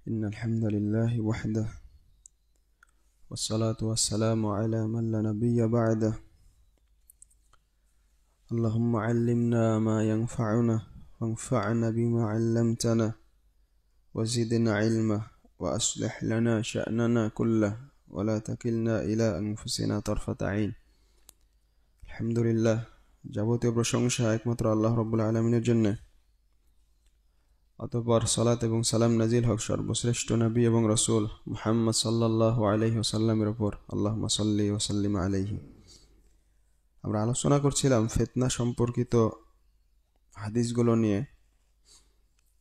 إن الحمد لله وحده والصلاة والسلام على من لا نبي بعده اللهم علمنا ما ينفعنا وانفعنا بما علمتنا وزدنا علما وأصلح لنا شأننا كله ولا تكلنا إلى أنفسنا طرفة عين الحمد لله যাবতীয় প্রশংসা একমাত্র আল্লাহ রাব্বুল আলামিনের জন্য। অতঃপর সালাত এবং সালাম নাজিল হোক সর্বশ্রেষ্ঠ নবী এবং রাসূল মুহাম্মদ সাল্লাল্লাহু আলাইহি ওয়াসাল্লামের উপর। আল্লাহুম্মা সাল্লি ওয়া সাল্লিম আলাইহি। আমরা আলোচনা করছিলাম ফিতনা সম্পর্কিত হাদিসগুলো নিয়ে।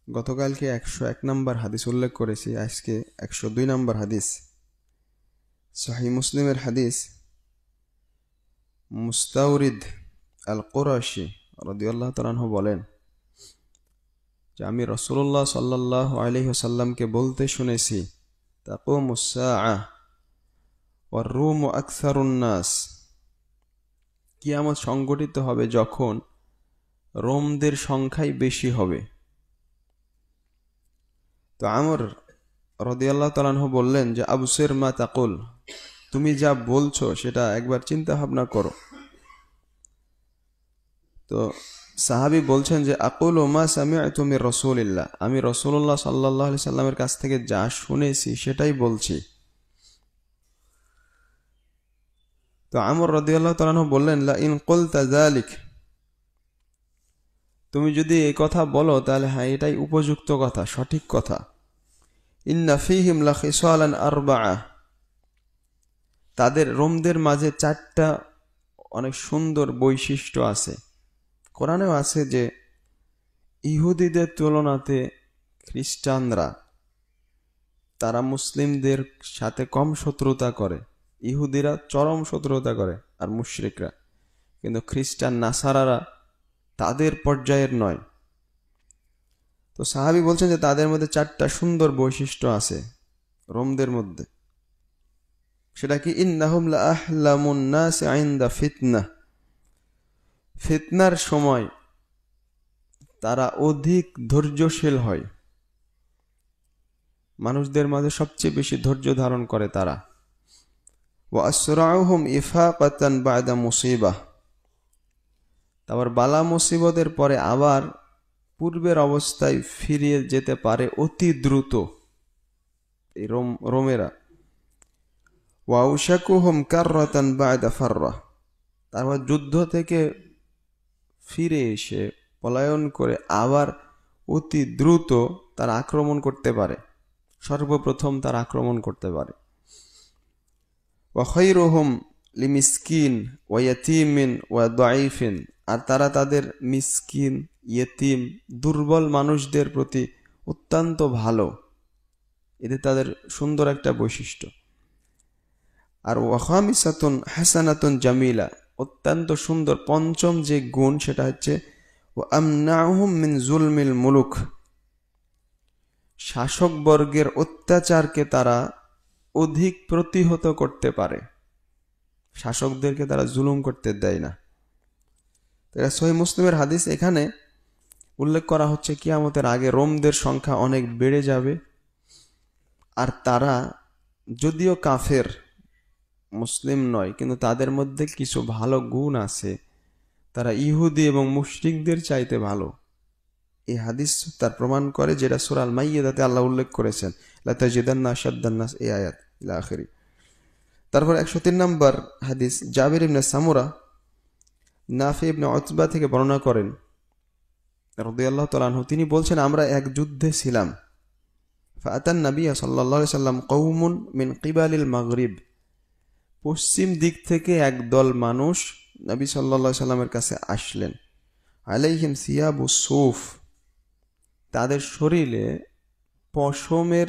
গতকালকে 101 নম্বর হাদিস উল্লেখ করেছি, আজকে 102 নম্বর হাদিস। সহিহ মুসলিমের হাদিস। মুস্তাওরিদ আল কুরাশি রাদিয়াল্লাহু তাআলা আনহু বলেন যে আমি রাসূলুল্লাহ সাল্লাল্লাহু আলাইহি ওয়াসাল্লামকে বলতে শুনেছি, তাকুমুস সাআ ওয়ার রূমু আকসারুন নাস, কিয়ামত সংঘটিত হবে যখন রোমদের সংখ্যাই বেশি হবে। তো আমর রাদিয়াল্লাহু তাআলা আনহু বললেন যে আবসির মা তাকুল, তুমি যা বলছো সেটা একবার চিন্তা ভাবনা করো। তো সাহাবী বলছেন যে আকুলু মা সামি'তু মির রাসূলিল্লাহ, আমি রাসূলুল্লাহ সাল্লাল্লাহু আলাইহি সাল্লামের কাছ থেকে যা শুনেছি সেটাই বলছি। তো আমর রাদিয়াল্লাহু তাআলা আনহু বললেন লা ইন কুলতা যালিক, তুমি যদি এই কথা বলো তাহলে হ্যাঁ এটাই উপযুক্ত কথা, সঠিক কথা। ইন্না ফীহিম লা খিসালান আরবা'a, তাদের রোমদের মাঝে 4টা অনেক সুন্দর বৈশিষ্ট্য আছে। কোরআনেও আছে যে ইহুদিদের তুলনাতে খ্রিস্টানরা তারা মুসলিমদের সাথে কম শত্রুতা করে। ইহুদিরা চরম শত্রুতা করে আর মুশরিকরা, কিন্তু খ্রিস্টান নাসারারা তাদের পর্যায়ের নয়। তো সাহাবী বলছেন যে তাদের মধ্যে 4টা সুন্দর বৈশিষ্ট্য আছে রোমদের মধ্যে। সেটা কি? ইন্নাহুম লা আহলামুন নাস ইনদা ফিতনা, ফিতনার সময় তারা অধিক ধৈর্যশীল হয়, মানুষদের মাঝে সবচেয়ে বেশি ধৈর্য ধারণ করে তারা। ওয়া আসরাউহুম ইফাকাতান বা'দা মুসিবাহ, তারপর বালা মুসিবতের পরে আবার পূর্বের অবস্থায় ফিরে যেতে পারে অতি দ্রুত এই রোমেরা। ওয়া উশাকুহুম কাররাতান বা'দা ফাররা, তারপর যুদ্ধ থেকে ফিরে এসে পলায়ন করে আবার অতি দ্রুত তারা আক্রমণ করতে পারে, সর্বপ্রথম তারা আক্রমণ করতে পারে। ওয়া খায়রুহুম লিমিসকিন ওয়া ইয়াতীমিন ওয়া দাঈফিন, আর তারা তাদের মিসকিন, ইয়েতিম, দুর্বল মানুষদের প্রতি অত্যন্ত ভালো। এতে তাদের সুন্দর একটা বৈশিষ্ট্য। আর ওয়া খামিসাতুন হাসানাতুন জামিলা, অত্যন্ত সুন্দর পঞ্চম যে গুণ সেটা হচ্ছে ওয়া আমনাউহুম মিন জুলমিল মুলুক, শাসকবর্গের অত্যাচারকে তারা অধিক প্রতিহত করতে পারে, শাসকদেরকে তারা জুলুম করতে দেয় না। এটা সহিহ মুসলিমের হাদিস। এখানে উল্লেখ করা হচ্ছে কিয়ামতের আগে রোমদের সংখ্যা অনেক বেড়ে যাবে, আর তারা যদিও কাফের, মুসলিম নয়, কিন্তু তাদের মধ্যে কিছু ভালো গুণ আছে, তারা ইহুদি এবং মুশরিকদের চাইতে ভালো। এই হাদিস তার প্রমাণ করে, যেটা সূরা আল মাইদাতে আল্লাহ উল্লেখ করেছেন, লা তাজিদান্না আশাদ্দান নাস, এই আয়াত ইলা আখিরি। তারপর 103 নম্বর হাদিস। জাবির ইবনে সামুরা নাফি ইবনে উতবা থেকে বর্ণনা করেন রাদিয়াল্লাহু তাআলা আনহু, তিনি বলছেন আমরা এক যুদ্ধে ছিলাম। ফাআতান নবী সাল্লাল্লাহু আলাইহি সাল্লাম কওমুন মিন কিবালিল মাগরিব, পশ্চিম দিক থেকে একদল মানুষ নবী সাল্লাল্লাহু আলাইহি সাল্লামের কাছে আসলেন। আলাইহিম সিয়াবু সুফ, তাদের শরীরে পশমের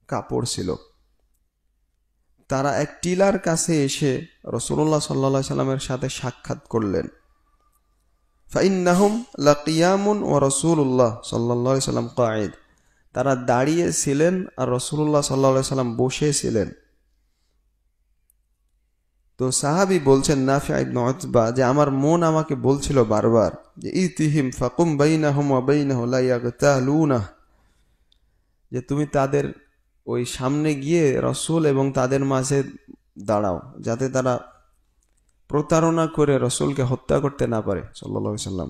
কাপড় ছিল। তারা এক টিলার কাছে এসে রাসূলুল্লাহ সাল্লাল্লাহু আলাইহি সাল্লামের সাথে সাক্ষাৎ করলেন। ফাইন্নাহুম লাকিয়ামুন ওয়া রাসূলুল্লাহ সাল্লাল্লাহু আলাইহি সাল্লাম কাঈদ, তারা দাঁড়িয়ে ছিলেন আর রাসূলুল্লাহ সাল্লাল্লাহু আলাইহি সাল্লাম বসে ছিলেন। তো সাহাবী বলছেন নাফি ইবনে উতবা যে আমার মন আমাকে বলছিল বারবার যে ইতিহিম ফাকুম বাইনাহুম ওয়া বাইনাহু লা ইয়াগতালুনা, যে তুমি তাদের ওই সামনে গিয়ে রসুল এবং তাদের মাঝে দাঁড়াও, যাতে তারা প্রতারণা করে রসুলকে হত্যা করতে না পারে সাল্লাল্লাহু আলাইহি সাল্লাম।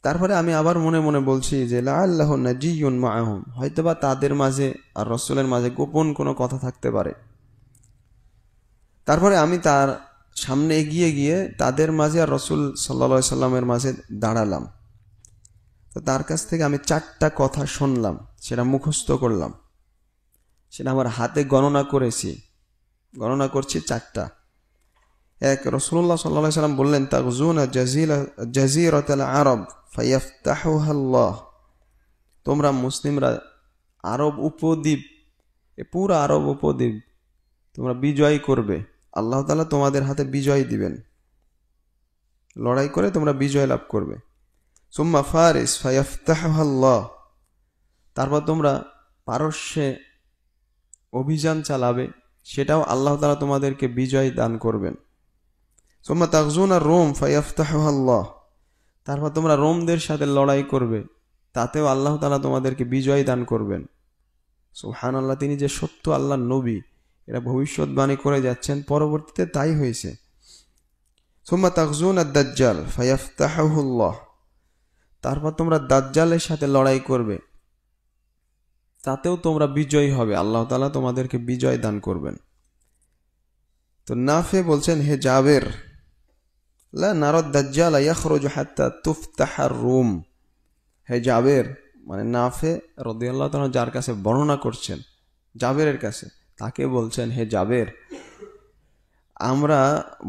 তারপরে আমি আবার মনে মনে বলছি যে লাআল্লাহু নাজিয়ুন মাআহুম, হয়তোবা তাদের মাঝে আর রসুলের মাঝে গোপন কোনো কথা থাকতে পারে। তারপরে আমি তার সামনে এগিয়ে গিয়ে তাদের মাঝে আর রসুল সাল্লাল্লাহু আলাইহি সাল্লামের মাঝে দাঁড়ালাম। তো তার কাছ থেকে আমি 4টা কথা শুনলাম, সেটা মুখস্থ করলাম, সেটা আমার হাতে গণনা করছি 4টা। এক, রাসূলুল্লাহ সাল্লাল্লাহু আলাইহি সাল্লাম বললেন, তাগজুনা জাজিরাতাল আরব ফায়াফতাহুহা আল্লাহ, তোমরা মুসলিমরা আরব উপদ্বীপ, পুরো আরব উপদ্বীপ তোমরা বিজয় করবে, আল্লাহ তাআলা তোমাদের হাতে বিজয় দিবেন, লড়াই করে তোমরা বিজয় লাভ করবে। সুম্মা ফারিস ফায়াফতাহুহা আল্লাহ, তারপর তোমরা পারস্যে অভিযান চালাবে, সেটাও আল্লাহ তাআলা তোমাদেরকে বিজয় দান করবেন। সুম্মা তাগজুনা রোম ফায়াফতাহুহা আল্লাহ, তারপর তোমরা রোমদের সাথে লড়াই করবে, তাতেও আল্লাহ তাআলা তোমাদেরকে বিজয় দান করবেন। সুবহানাল্লাহ, তিনি যে সত্য আল্লাহর নবী, এটা ভবিষ্যৎবাণী করে যাচ্ছেন, পরবর্তীতে তাই হয়েছে। সুম্মা তাগজুনা দাজ্জাল ফায়াফতাহুহু আল্লাহ, তারপর তোমরা দাজ্জালের সাথে লড়াই করবে, তাতেও তোমরা বিজয়ী হবে, আল্লাহ তাআলা তোমাদেরকে বিজয় দান করবেন। তো নাফে বলছেন, হে জাবের, লা নারাদ দাজ্জাল ইয়াখরুজু হাত্তা তুফতাহার রুম। হে জাবের, মানে নাফে রাদিয়াল্লাহু তাআলা যার কাছে বর্ণনা করছেন, জাবেরের কাছে, তাকে বলছেন, হে জাবের, আমরা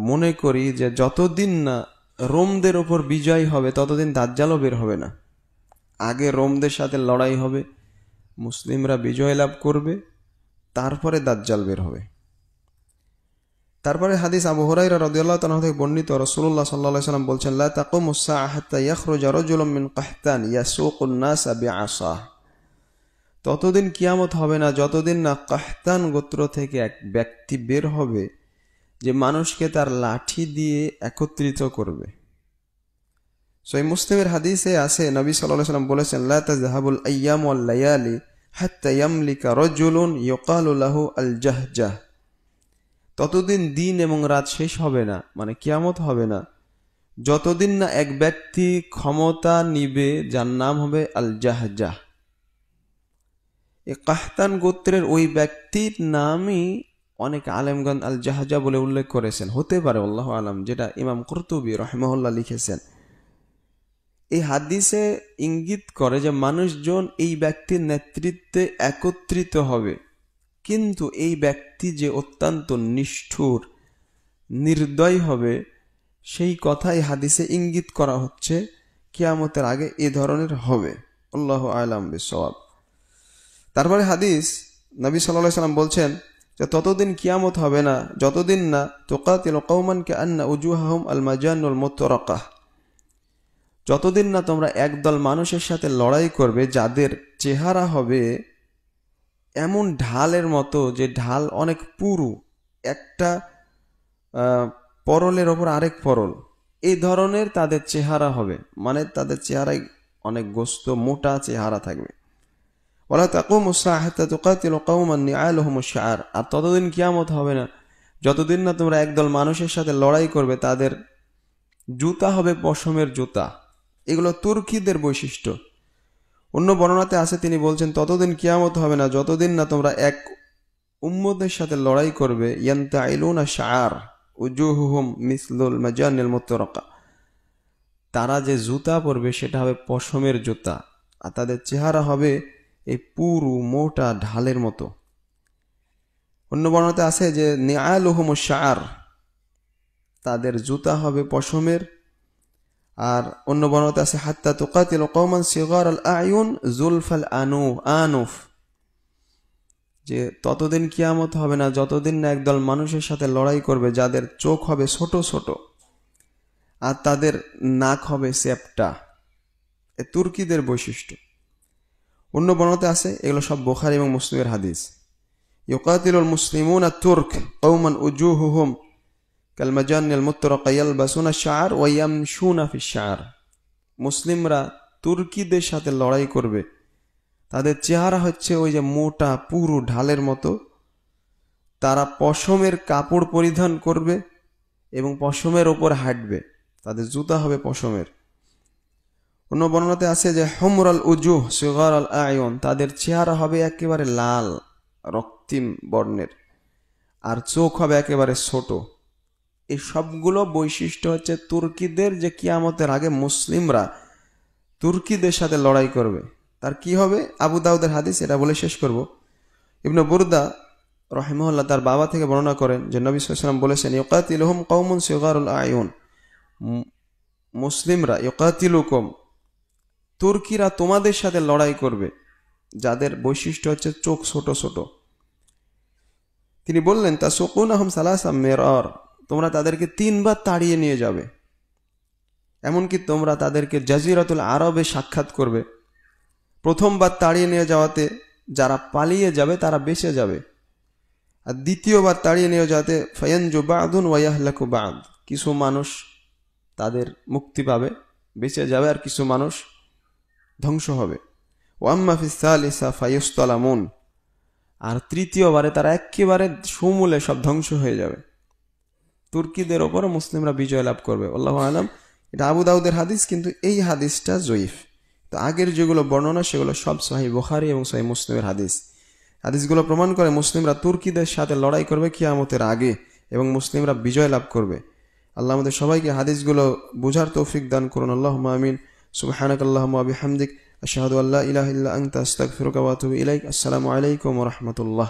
মনে করি যে যতদিন না রোমদের ওপর বিজয় হবে ততদিন দাজ্জালও বের হবে না। আগে রোমদের সাথে লড়াই হবে, মুসলিমরা বিজয় লাভ করবে, তারপরে দাজ্জাল বের হবে। তারপরে হাদিস আবু হুরায়রা রাদিয়াল্লাহু তাআলা থেকে বর্ণিত, রাসূলুল্লাহ সাল্লাল্লাহু আলাইহি ওয়াসাল্লাম বলছেন, লা তাকুমুস সাআ হাত্তা ইয়াখরুজা রাজুলুম মিন কাহতান ইয়াসুকুন নাসা বিআসাহ, ততদিন কিয়ামত হবে না যতদিন না কাহতান গোত্র থেকে এক ব্যক্তি বের হবে যে মানুষকে তার লাঠি দিয়ে একত্রিত করবে। সহিহ মুসলিমের হাদিসে আছে, নবী সাল্লাল্লাহু আলাইহি ওয়াসাল্লাম বলেছেন, লা তাযহাবুল আইয়াম ওয়াল লায়ালি হাত্তা ইয়ামলিকা রাজুলুন ইউকালু লাহু আল জাহজাহ, ততদিন দিন এবং রাত শেষ হবে না, মানে কিয়ামত হবে না, যতদিন না এক ব্যক্তি ক্ষমতা নিবে যার নাম হবে আল জাহজাহ। এই কাহতান গোত্রের ওই ব্যক্তির নামই অনেক আলেমগণ আল জাহজাহ বলে উল্লেখ করেছেন, হতে পারে আল্লাহু আলাম, যেটা ইমাম কুরতুবী রাহিমাহুল্লাহ লিখেছেন। এই হাদিসে ইঙ্গিত করে যে মানুষজন এই ব্যক্তির নেতৃত্বে একত্রিত হবে, কিন্তু এই ব্যক্তি যে অত্যন্ত নিষ্ঠুর নির্দয় হবে, সেই কথাই হাদিসে ইঙ্গিত করা হচ্ছে কিয়ামতের আগে এ ধরনের হবে। আল্লাহু আ'লাম বিসওয়াব। তারপরে হাদিস, নবী সাল্লাল্লাহু আলাইহি ওয়াসাল্লাম বলছেন যে ততদিন কিয়ামত হবে না যতদিন না তুকাতিলু কওমান কাআন্না উজুহাহুম আল মাজানুল মুতরাকাহ, যতদিন না তোমরা একদল মানুষের সাথে লড়াই করবে যাদের চেহারা হবে এমন ঢালের মতো, যে ঢাল অনেক পুরু, একটা পরলের ওপর আরেক পরল, এই ধরনের তাদের চেহারা হবে, মানে তাদের চেহারায় অনেক গোস্ত, মোটা চেহারা থাকবে। ওয়ালা তাকুমুস সাআ হাত্তা তুকাতিলু কওমান নিআলুহুমুশ শাআর, আর ততদিন কিয়ামত হবে না যতদিন না তোমরা একদল মানুষের সাথে লড়াই করবে তাদের জুতা হবে পশমের জুতা। এগুলো তুর্কিদের বৈশিষ্ট্য। অন্য বর্ণনাতে আছে, তিনি বলছেন, ততদিন কিয়ামত হবে না যতদিন না তোমরা এক উম্মতের সাথে লড়াই করবে, ইয়ান্তাইলুনা শাআর উজুহুহুম মিসলুল মাজানিল মুতরাকা, তারা যে জুতা পরবে সেটা হবে পশমের জুতা, আর তাদের চেহারা হবে এই পুরু মোটা ঢালের মতো। অন্য বর্ণনাতে আছে যে নিআলুহুমুশ শাআর, তাদের জুতা হবে পশমের। আর অন্য বর্ণনাতে আছে হাত্তা তুকাতিলু কওমান সিগারাল আয়ুন যুলফাল আনুফ, যে ততদিন কিয়ামত হবে না যতদিন না একদল মানুষের সাথে লড়াই করবে যাদের চোখ হবে ছোট ছোট আর তাদের নাক হবে চ্যাপ্টা। এ তুর্কিদের বৈশিষ্ট্য। অন্য বর্ণনাতে আছে, এগুলো সব বুখারী এবং মুসলিমের হাদিস, ইউকাতিলুল মুসলিমুনা তুর্ক কওমান উজুহুহুম কাল মাজানিল মুতরাকা ইয়ালবাসুনা শাআর ওয়া ইয়ামশুনা ফিশ শাআর, মুসলিমরা তুর্কিদের সাথে লড়াই করবে তাদের চেহারা হচ্ছে ওই যে মোটা পুরু ঢালের মতো। তারা পশমের কাপড় পরিধান করবে এবং পশমের ওপর হাঁটবে, তাদের জুতা হবে পশমের। অন্য বর্ণনাতে আছে যে হুমরাল উজুহ সিগার আল আয়ন, তাদের চেহারা হবে একেবারে লাল রক্তিম বর্ণের, আর চোখ হবে একেবারে ছোট। এই সবগুলো বৈশিষ্ট্য হচ্ছে তুর্কিদের, যে কিয়ামতের আগে মুসলিমরা তুর্কিদের সাথে লড়াই করবে। তার কি হবে? আবু দাউদের হাদিস, এটা বলে শেষ করব। ইবনে বুরদা রাহিমাহুল্লাহ তার বাবা থেকে বর্ণনা করেন যে নবী সাল্লাল্লাহু আলাইহি ওয়াসাল্লাম বলেছেন, ইউকাতিলুহুম কওমুন সিগারুল আয়ুন, মুসলিমরা ইউকাতিলুকুম, তুর্কিরা তোমাদের সাথে লড়াই করবে যাদের বৈশিষ্ট্য হচ্ছে চোখ ছোট ছোট। তিনি বললেন, তাসুকুনাহুম সালাসা মিরার, তোমরা তাদেরকে 3 বার তাড়িয়ে নিয়ে যাবে। এমনকি তোমরা তাদেরকে জাজিরাতুল আরবে সাক্ষাৎ করবে। প্রথমবার তাড়িয়ে নিয়ে যাওয়াতে যারা পালিয়ে যাবে তারা বেঁচে যাবে, আর দ্বিতীয়বার তাড়িয়ে নিয়ে যাওয়াতে ফায়ানজু বা'দুন ওয়া ইয়াহলাকু বা'দ, কিছু মানুষ তাদের মুক্তি পাবে, বেঁচে যাবে, আর কিছু মানুষ ধ্বংস হবে। ওয়া আম্মা ফিস সালিসা ফায়ুসতালামুন, আর তৃতীয়বারে তারা একেবারে সমূলে সব ধ্বংস হয়ে যাবে। তুর্কিদের ওপর মুসলিমরা বিজয় লাভ করবে। আল্লাহু আলাম। এটা আবু দাউদের হাদিস, কিন্তু এই হাদিসটা জয়ীফ। তো আগের যেগুলো বর্ণনা সেগুলো সব সহিহ বুখারী এবং সহিহ মুসলিমের হাদিস। হাদিসগুলো প্রমাণ করে মুসলিমরা তুর্কিদের সাথে লড়াই করবে কিয়ামতের আগে এবং মুসলিমরা বিজয় লাভ করবে। আল্লাহ আমাদের সবাইকে হাদিসগুলো বুঝার তৌফিক দান করুন। আল্লাহুম্মা আমিন। সুবহানাকাল্লাহুম্মা ওয়া বিহামদিক, আশহাদু আল্লা ইলাহা ইল্লা আনতা, আস্তাগফিরুকা ওয়া আতুবু ইলাইক। আসসালামু আলাইকুম ওয়া রাহমাতুল্লাহ।